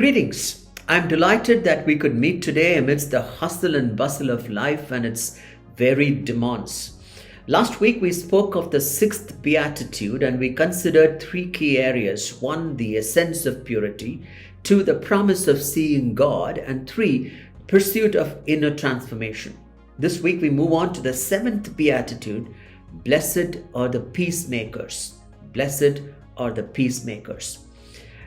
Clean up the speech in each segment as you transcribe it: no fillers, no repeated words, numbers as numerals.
Greetings. I'm delighted that we could meet today amidst the hustle and bustle of life and its varied demands. Last week we spoke of the sixth beatitude and we considered three key areas. One, the essence of purity. Two, the promise of seeing God. And three, pursuit of inner transformation. This week we move on to the seventh beatitude. Blessed are the peacemakers. Blessed are the peacemakers.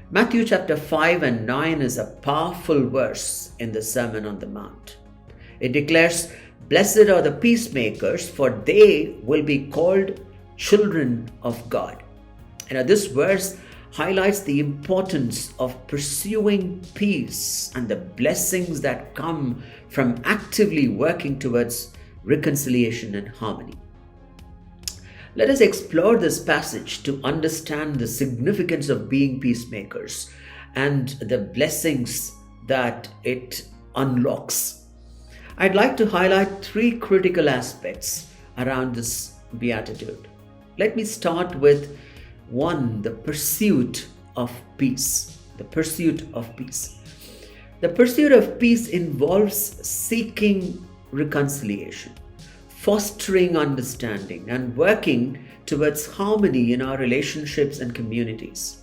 Matthew chapter 5 and 9 is a powerful verse in the Sermon on the Mount. It declares, "Blessed are the peacemakers, for they will be called children of God." This verse highlights the importance of pursuing peace and the blessings that come from actively working towards reconciliation and harmony. Let us explore this passage to understand the significance of being peacemakers and the blessings that it unlocks. I'd like to highlight three critical aspects around this beatitude. Let me start with one, the pursuit of peace. The pursuit of peace. The pursuit of peace involves seeking reconciliation, fostering understanding, and working towards harmony in our relationships and communities.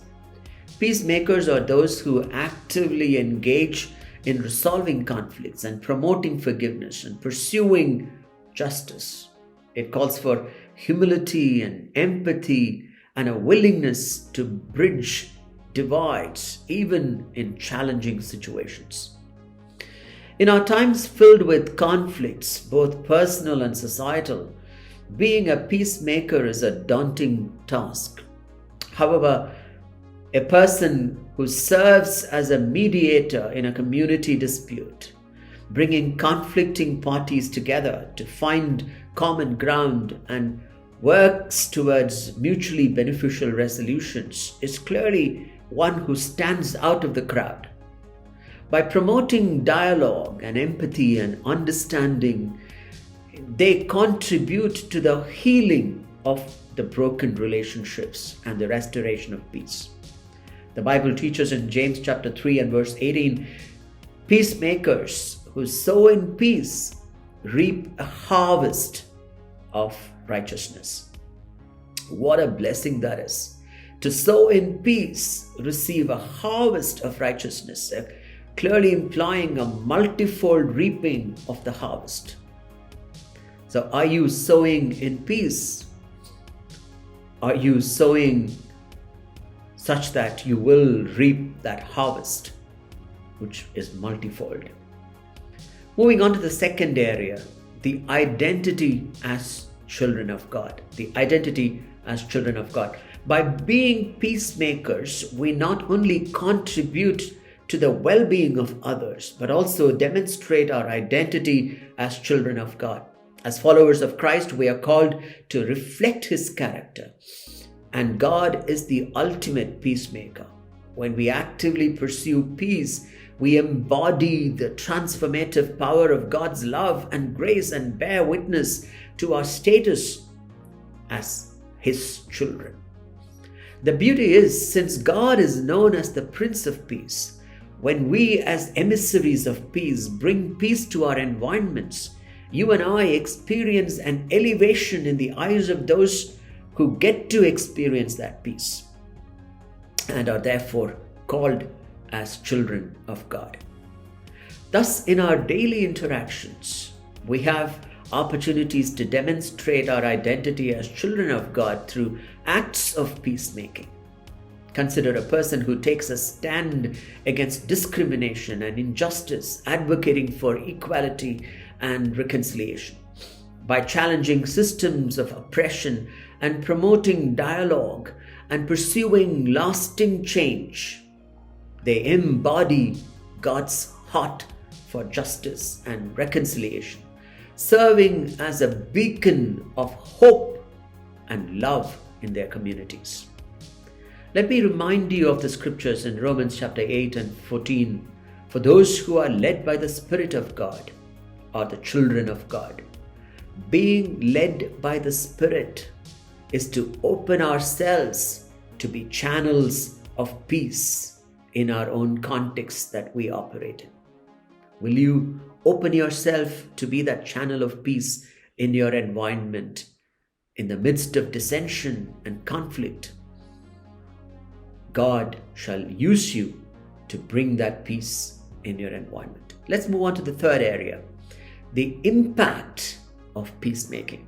Peacemakers are those who actively engage in resolving conflicts and promoting forgiveness and pursuing justice. It calls for humility and empathy and a willingness to bridge divides, even in challenging situations. In our times filled with conflicts, both personal and societal, being a peacemaker is a daunting task. However, a person who serves as a mediator in a community dispute, bringing conflicting parties together to find common ground and works towards mutually beneficial resolutions, is clearly one who stands out of the crowd. By promoting dialogue and empathy and understanding, they contribute to the healing of the broken relationships and the restoration of peace. The Bible teaches in James chapter 3 and verse 18, peacemakers who sow in peace reap a harvest of righteousness. What a blessing that is. To sow in peace, receive a harvest of righteousness, clearly implying a multifold reaping of the harvest. So are you sowing in peace? Are you sowing such that you will reap that harvest, which is multifold? Moving on to the second area, the identity as children of God. The identity as children of God. By being peacemakers, we not only contribute to the well-being of others, but also demonstrate our identity as children of God. As followers of Christ, we are called to reflect His character. And God is the ultimate peacemaker. When we actively pursue peace, we embody the transformative power of God's love and grace and bear witness to our status as His children. The beauty is, since God is known as the Prince of Peace, when we as emissaries of peace bring peace to our environments, you and I experience an elevation in the eyes of those who get to experience that peace and are therefore called as children of God. Thus, in our daily interactions, we have opportunities to demonstrate our identity as children of God through acts of peacemaking. Consider a person who takes a stand against discrimination and injustice, advocating for equality and reconciliation. By challenging systems of oppression and promoting dialogue and pursuing lasting change, they embody God's heart for justice and reconciliation, serving as a beacon of hope and love in their communities. Let me remind you of the scriptures in Romans chapter 8 and 14. For those who are led by the Spirit of God are the children of God. Being led by the Spirit is to open ourselves to be channels of peace in our own context that we operate in. Will you open yourself to be that channel of peace in your environment in the midst of dissension and conflict? God shall use you to bring that peace in your environment. Let's move on to the third area, the impact of peacemaking.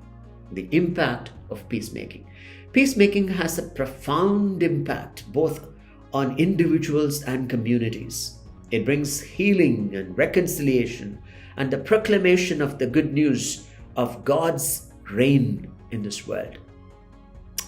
The impact of peacemaking. Peacemaking has a profound impact both on individuals and communities. It brings healing and reconciliation and the proclamation of the good news of God's reign in this world.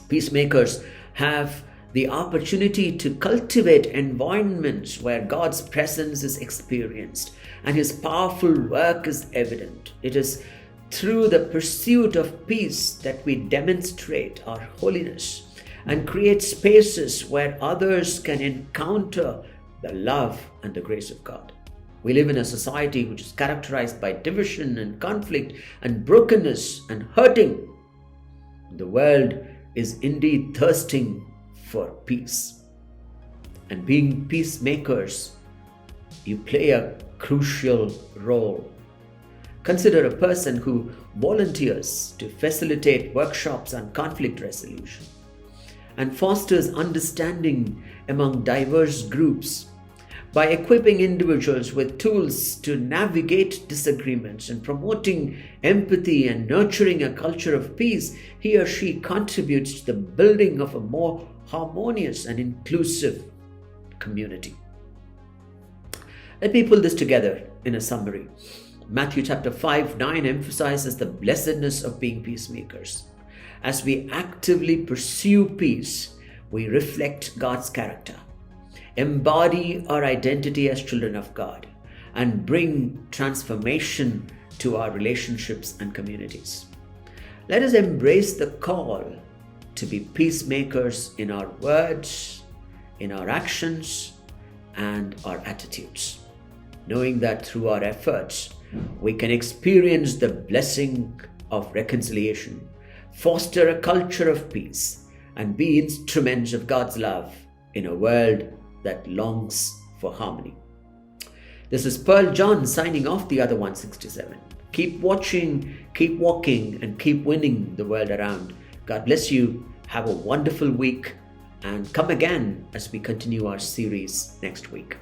Peacemakers have the opportunity to cultivate environments where God's presence is experienced and His powerful work is evident. It is through the pursuit of peace that we demonstrate our holiness and create spaces where others can encounter the love and the grace of God. We live in a society which is characterized by division and conflict and brokenness and hurting. The world is indeed thirsting for peace. And being peacemakers, you play a crucial role. Consider a person who volunteers to facilitate workshops on conflict resolution and fosters understanding among diverse groups by equipping individuals with tools to navigate disagreements and promoting empathy and nurturing a culture of peace. He or she contributes to the building of a more harmonious and inclusive community. Let me pull this together in a summary. Matthew chapter 5:9 emphasizes the blessedness of being peacemakers. As we actively pursue peace, we reflect God's character, embody our identity as children of God, and bring transformation to our relationships and communities. Let us embrace the call to be peacemakers in our words, in our actions, and our attitudes, knowing that through our efforts, we can experience the blessing of reconciliation, foster a culture of peace, and be instruments of God's love in a world that longs for harmony. This is Pearl John signing off the other 167. Keep watching, keep walking, and keep winning the world around. God bless you. Have a wonderful week and come again as we continue our series next week.